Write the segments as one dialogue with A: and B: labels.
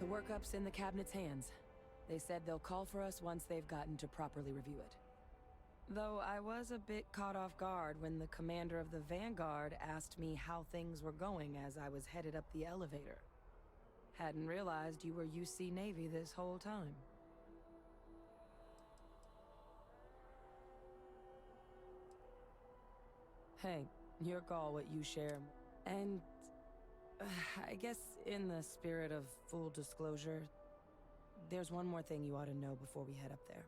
A: workup's in the cabinet's hands. They said they'll call for us once they've gotten to properly review it. Though I was a bit caught off guard when the commander of the Vanguard asked me how things were going as I was headed up the elevator. Hadn't realized you were UC Navy this whole time. Hey, your call what you share. And I guess in the spirit of full disclosure, there's one more thing you ought to know before we head up there.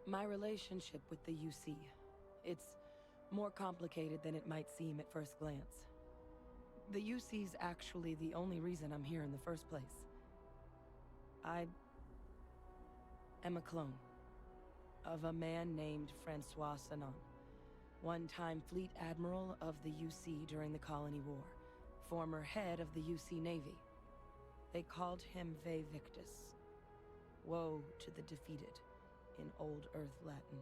A: My relationship with the UC. It's more complicated than it might seem at first glance. The UC's actually the only reason I'm here in the first place. I am a clone of a man named Francois Sanon, one-time fleet admiral of the UC during the Colony War, former head of the UC Navy. They called him Ve Victus, woe to the defeated, in Old Earth Latin,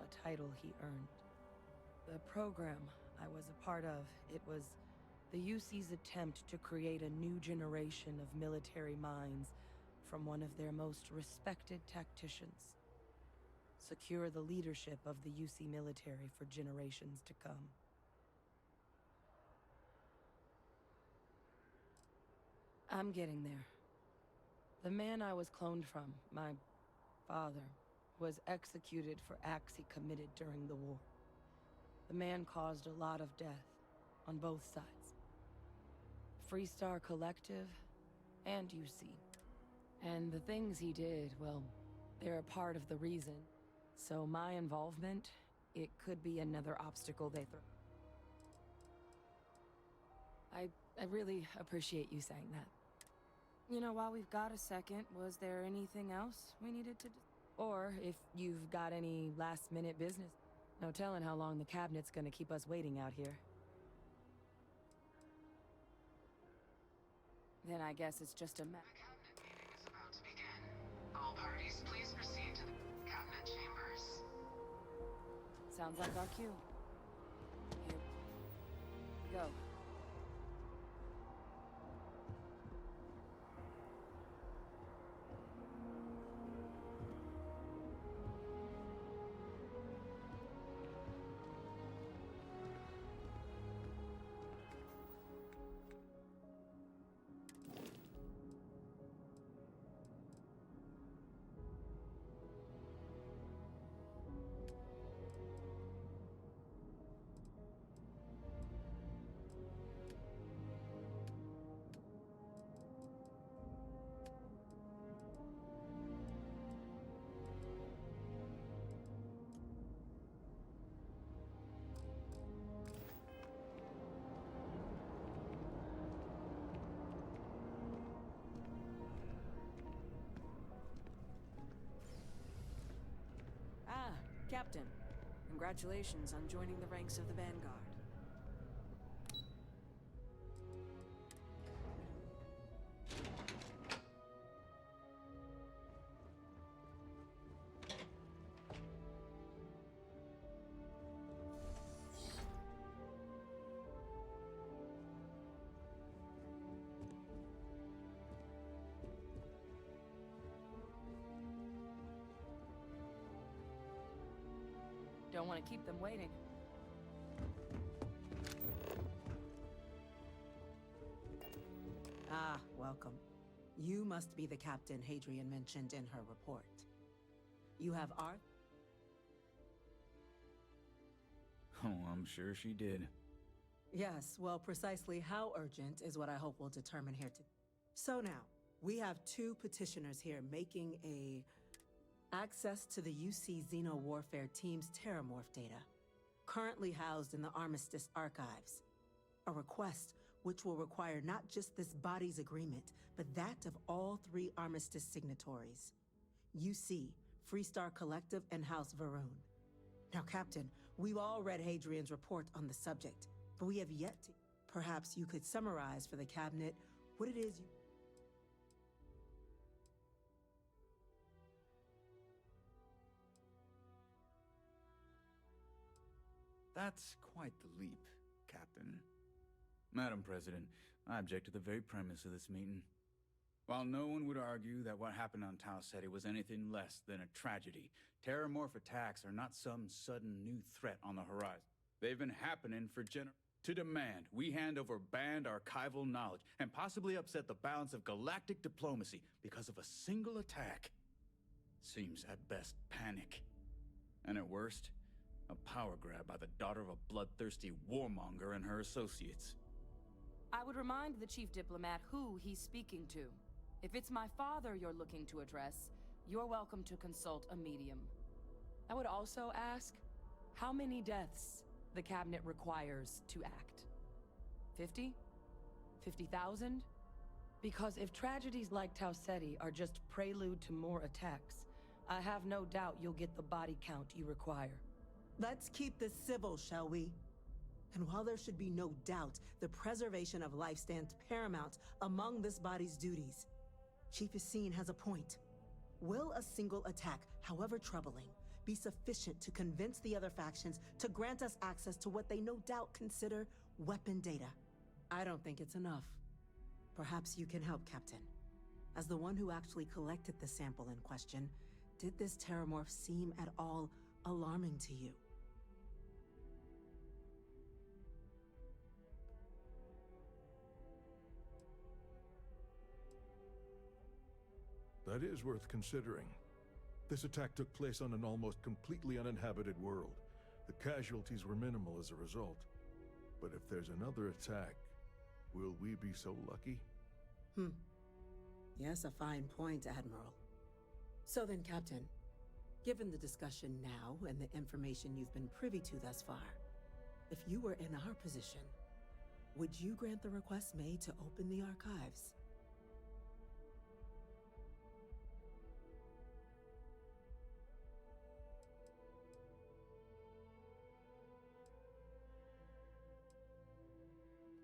A: a title he earned. The program I was a part of, it was the UC's attempt to create a new generation of military minds from one of their most respected tacticians. Secure the leadership of the UC military for generations to come. I'm getting there. The man I was cloned from, my father, was executed for acts he committed during the war. The man caused a lot of death on both sides. Freestar Collective and UC. And the things he did, well, they're a part of the reason. So my involvement, it could be another obstacle they throw. I really appreciate you saying that. You know, while we've got a second, was there anything else we needed to do? Or if you've got any last-minute business. No telling how long the cabinet's gonna keep us waiting out here. Then I guess it's just a
B: The cabinet meeting is about to begin. All parties, please proceed to the cabinet chambers.
A: Sounds like our cue. Here we go.
C: Ah, Captain. Congratulations on joining the ranks of the Vanguard.
A: Don't want to keep them waiting.
D: Ah, welcome. You must be the captain Hadrian mentioned in her report. You have art?
E: Oh, I'm sure she did.
D: Yes, well, precisely how urgent is what I hope will determine here today. So now, we have two petitioners here making access to the UC Xeno Warfare Team's Terramorph data, currently housed in the Armistice archives. A request which will require not just this body's agreement, but that of all three Armistice signatories. UC, Freestar Collective, and House Varun. Now, Captain, we've all read Hadrian's report on the subject, but we have yet to... Perhaps you could summarize for the Cabinet what it is you...
E: That's quite the leap, Captain. Madam President, I object to the very premise of this meeting. While no one would argue that what happened on Tau Ceti was anything less than a tragedy, terramorph attacks are not some sudden new threat on the horizon. They've been happening for To demand we hand over banned archival knowledge and possibly upset the balance of galactic diplomacy because of a single attack seems at best panic. And at worst, a power grab by the daughter of a bloodthirsty warmonger and her associates.
A: I would remind the chief diplomat who he's speaking to. If it's my father you're looking to address, you're welcome to consult a medium. I would also ask how many deaths the cabinet requires to act. 50? 50,000? Because if tragedies like Tau Ceti are just prelude to more attacks, I have no doubt you'll get the body count you require.
D: Let's keep this civil, shall we? And while there should be no doubt the preservation of life stands paramount among this body's duties, Chief Yassine has a point. Will a single attack, however troubling, be sufficient to convince the other factions to grant us access to what they no doubt consider weapon data? I don't think it's enough. Perhaps you can help, Captain. As the one who actually collected the sample in question, did this terramorph seem at all alarming to you?
F: That is worth considering. This attack took place on an almost completely uninhabited world. The casualties were minimal as a result. But if there's another attack, will we be so lucky?
D: Yes, a fine point, Admiral. So then, Captain, given the discussion now and the information you've been privy to thus far, if you were in our position, would you grant the request made to open the archives?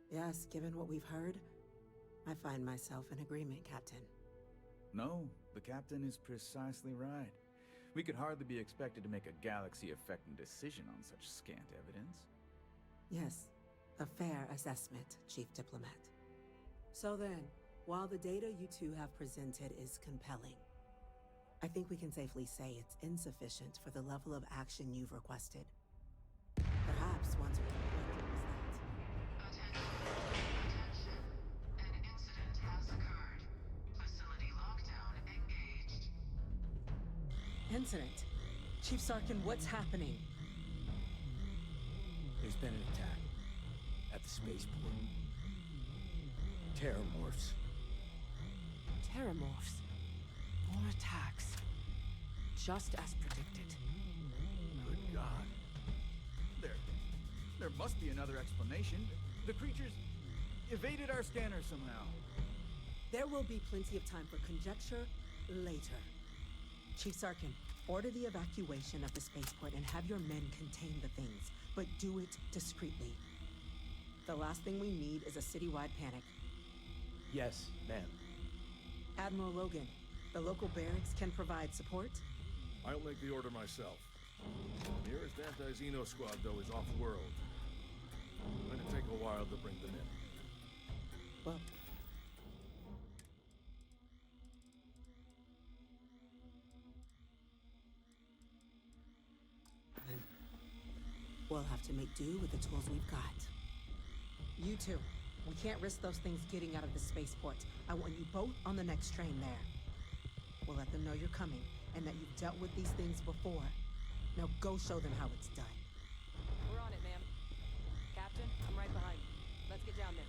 D: Yes, given what we've heard, I find myself in agreement, Captain.
E: No, the captain is precisely right. We could hardly be expected to make a galaxy-affecting decision on such scant evidence.
D: Yes, a fair assessment, Chief Diplomat. So then, while the data you two have presented is compelling, I think we can safely say it's insufficient for the level of action you've requested. Perhaps once we
B: Attention. An incident has occurred. Facility lockdown engaged.
D: Incident? Chief Sarkin, what's happening?
G: There's been an attack at the spaceport. Terramorphs.
A: Terramorphs. More attacks. Just as predicted.
E: Good God. There must be another explanation. The creatures evaded our scanner somehow.
D: There will be plenty of time for conjecture later. Chief Sarkin, order the evacuation of the spaceport and have your men contain the things, but do it discreetly. The last thing we need is a citywide panic.
G: Yes, ma'am.
D: Admiral Logan, the local barracks can provide support?
F: I'll make the order myself. The nearest anti-Xeno squad, though, is off-world. Going to take a while to bring them in.
D: Well, then we'll have to make do with the tools we've got. You two, we can't risk those things getting out of the spaceport. I want you both on the next train there. We'll let them know you're coming and that you've dealt with these things before. Now go show them how it's done.
A: We're on it, ma'am. Captain, I'm right behind you. Let's get down there.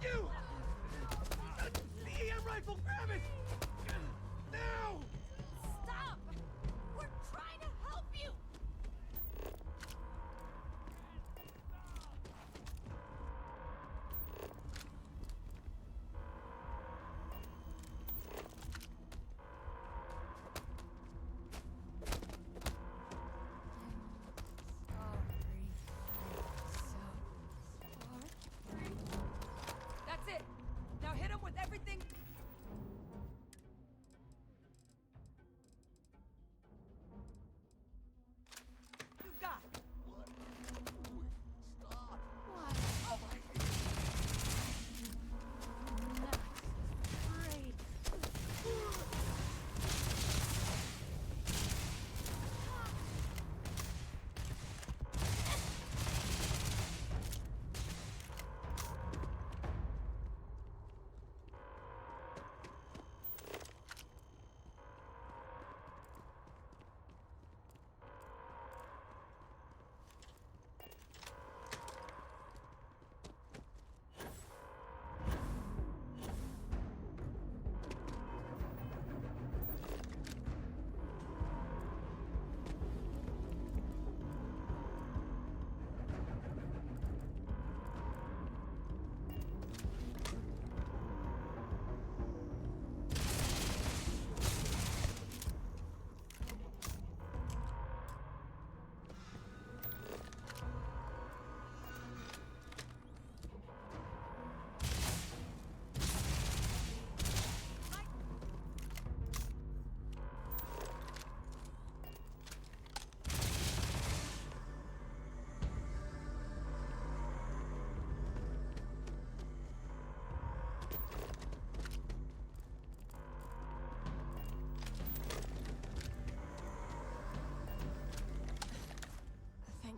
E: You! The EM rifle, grab it! Now!
H: Stop! We're trying to help you!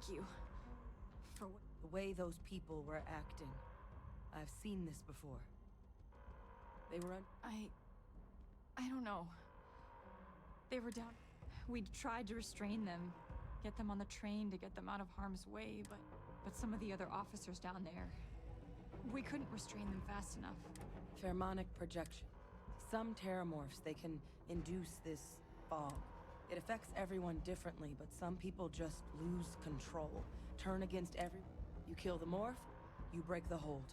H: thank you. For what?
A: The way those people were acting. I've seen this before. They were
H: I don't know. They were down. We'd tried to restrain them, get them on the train to get them out of harm's way, but some of the other officers down there, we couldn't restrain them fast enough.
A: pheromonic projection. Some terramorphs, they can induce this fog. It affects everyone differently, but some people just lose control. Turn against You kill the morph, you break the hold.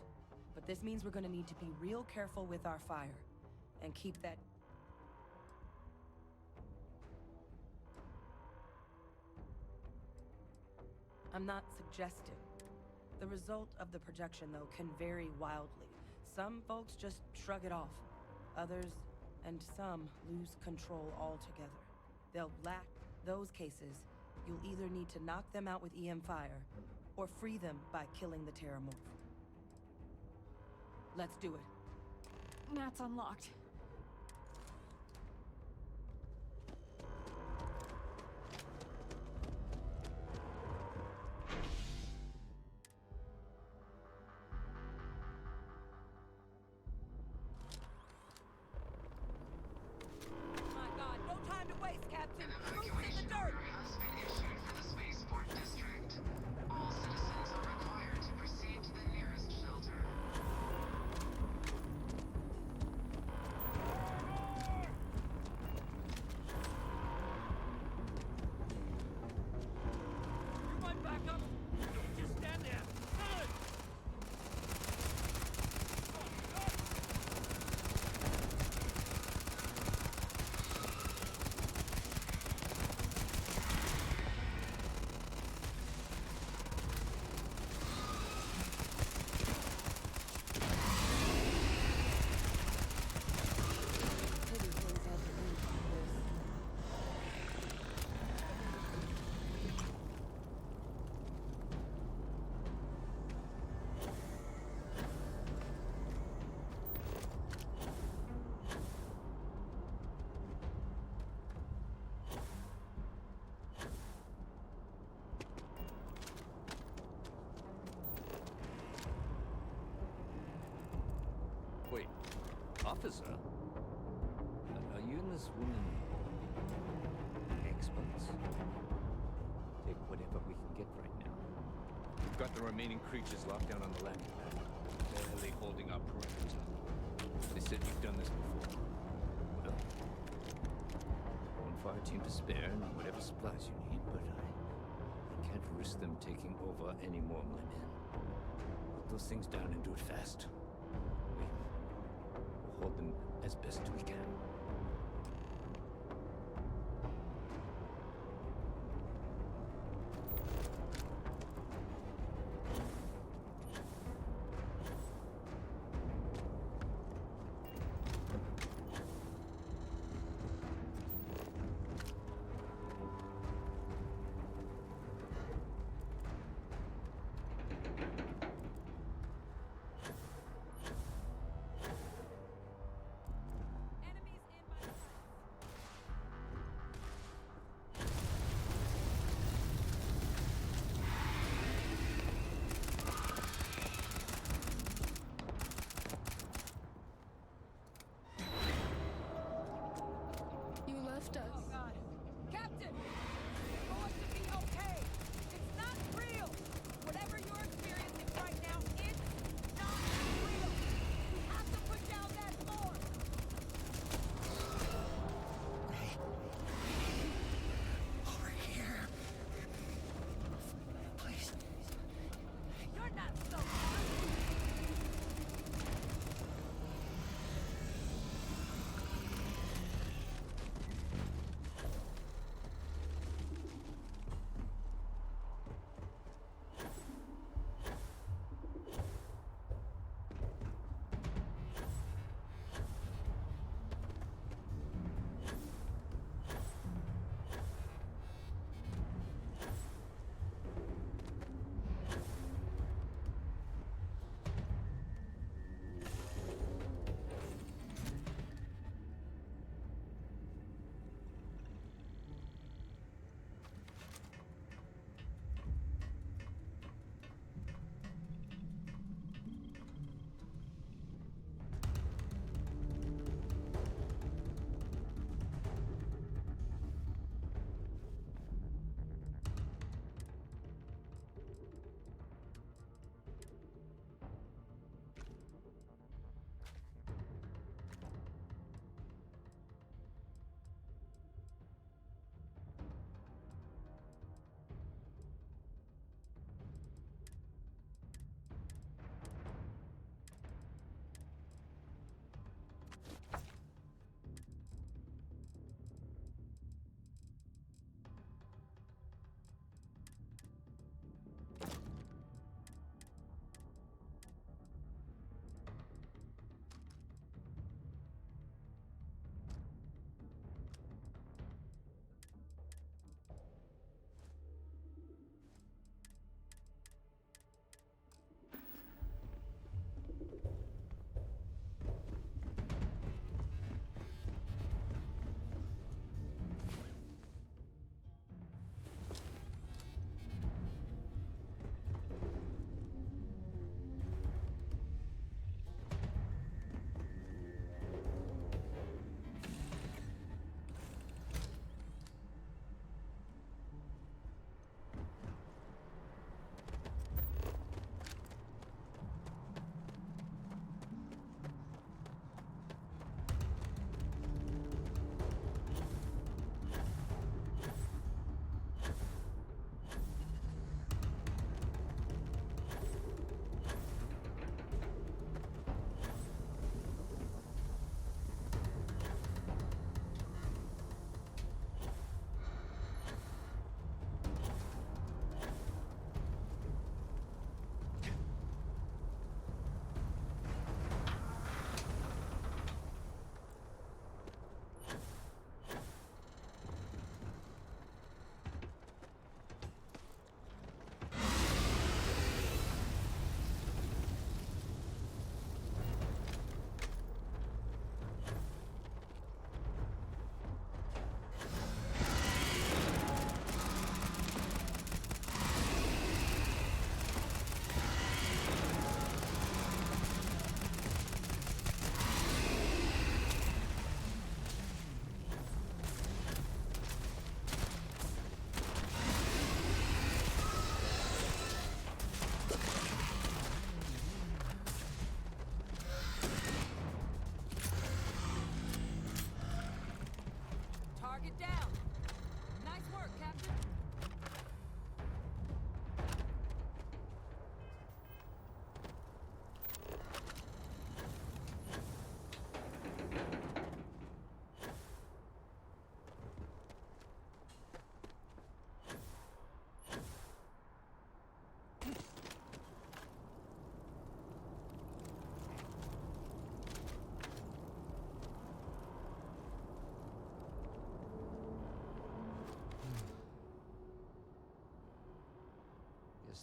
A: But this means we're gonna need to be real careful with our fire. And keep that... I'm not suggesting. The result of the projection, though, can vary wildly. Some folks just shrug it off. Others, and some, lose control altogether. They'll lack those cases. You'll either need to knock them out with EM fire, or free them by killing the terramorph. Let's do it.
H: Nat's unlocked.
A: My God, no time to waste, Captain!
B: An
A: Roots in
B: evacuation
A: the
B: order
A: dirt!
B: has been issued for the spaceport district. All citizens are required to proceed to the nearest shelter.
G: You might back up. Don't just stand there. Good.
A: Pity things had to leave like this.
G: Wait, officer? Are you and this woman experts? Take whatever we can get right now. We've got the remaining creatures locked down on the landing pad, barely holding our perimeter. They said you've done this before. Well, one fire team to spare and whatever supplies you need, but I can't risk them taking over any more of my men. Put those things down and do it fast. We'll hold them as best we can.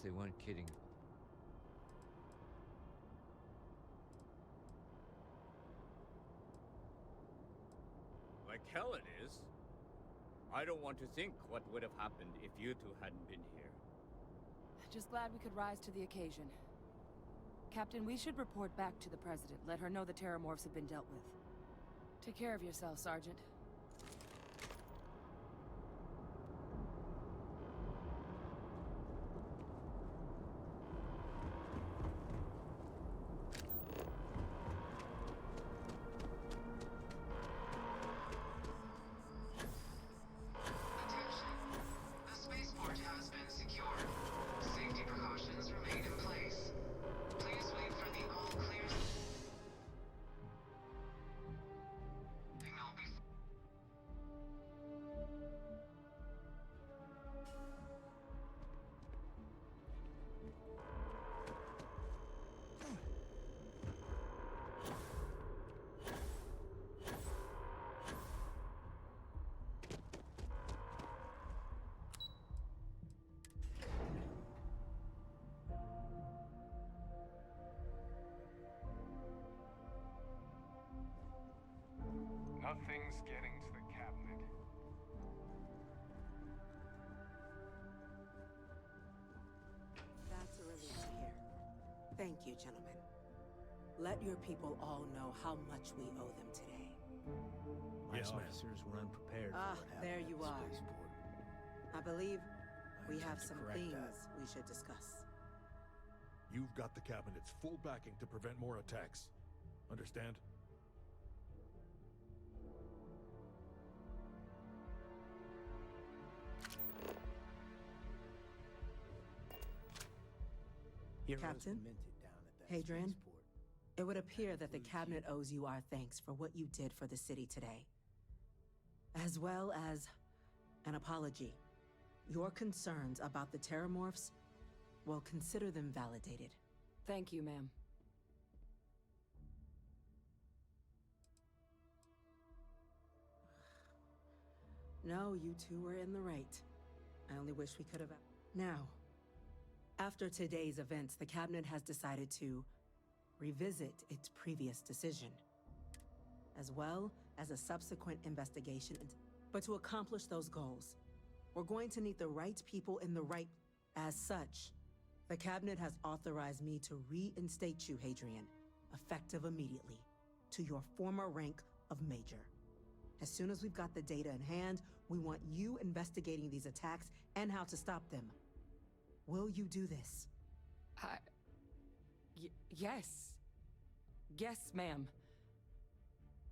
G: they weren't kidding.
I: Like hell it is. I don't want to think what would have happened if you two hadn't been here.
A: Just glad we could rise to the occasion. Captain, we should report back to the President. Let her know the Terramorphs have been dealt with. Take care of yourself, Sergeant.
B: Attention. The spaceport has been secured. Safety precautions remain in place. Please wait for the all clear signal before.
J: Nothing's getting to the cabinet.
D: That's a relief to hear. Thank you, gentlemen. Let your people all know how much we owe them today.
F: Yes,
K: My
F: ma'am.
K: officers were unprepared
D: Ah,
K: for what
D: there
K: happened
D: you
K: at
D: are.
K: the spaceport.
D: I believe we
K: intend
D: have
K: to
D: some
K: correct
D: things
K: that.
D: we should discuss.
F: You've got the Cabinet's full backing to prevent more attacks. Understand?
K: Heroes
D: Captain?
K: minted down at that
D: Hadrian?
K: spaceport.
D: It would appear that the
K: includes
D: Cabinet
K: you.
D: owes you our thanks for what you did for the city today, as well as an apology. Your concerns about the Terramorphs, well, consider them validated.
A: Thank you, ma'am.
D: No, you two were in the right. I only wish we could have. Now, after today's events, the Cabinet has decided to revisit its previous decision, as well as a subsequent investigation. But to accomplish those goals, we're going to need the right people in the right. As such, the Cabinet has authorized me to reinstate you, Hadrian, effective immediately, to your former rank of Major. As soon as we've got the data in hand, we want you investigating these attacks and how to stop them. Will you do this?
A: Yes. Yes, ma'am.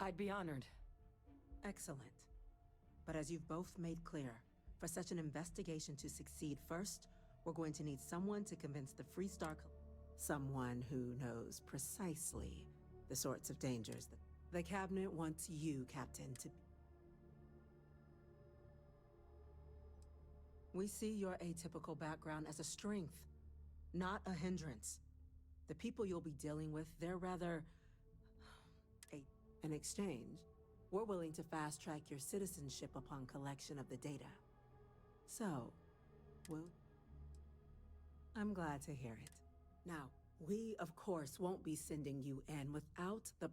A: I'd be honored.
D: Excellent. But as you've both made clear, for such an investigation to succeed first, we're going to need someone to convince the Freestar someone who knows precisely the sorts of dangers that the Cabinet wants you, Captain, to. We see your atypical background as a strength, not a hindrance. The people you'll be dealing with, they're rather in exchange, we're willing to fast-track your citizenship upon collection of the data. So, I'm glad to hear it. Now, we, of course, won't be sending you in without the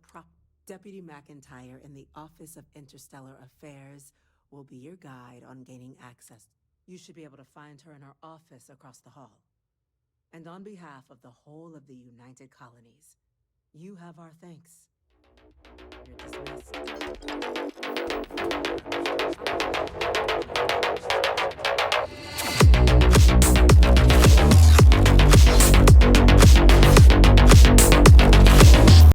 D: Deputy McIntyre in the Office of Interstellar Affairs will be your guide on gaining access. You should be able to find her in her office across the hall. And on behalf of the whole of the United Colonies, you have our thanks.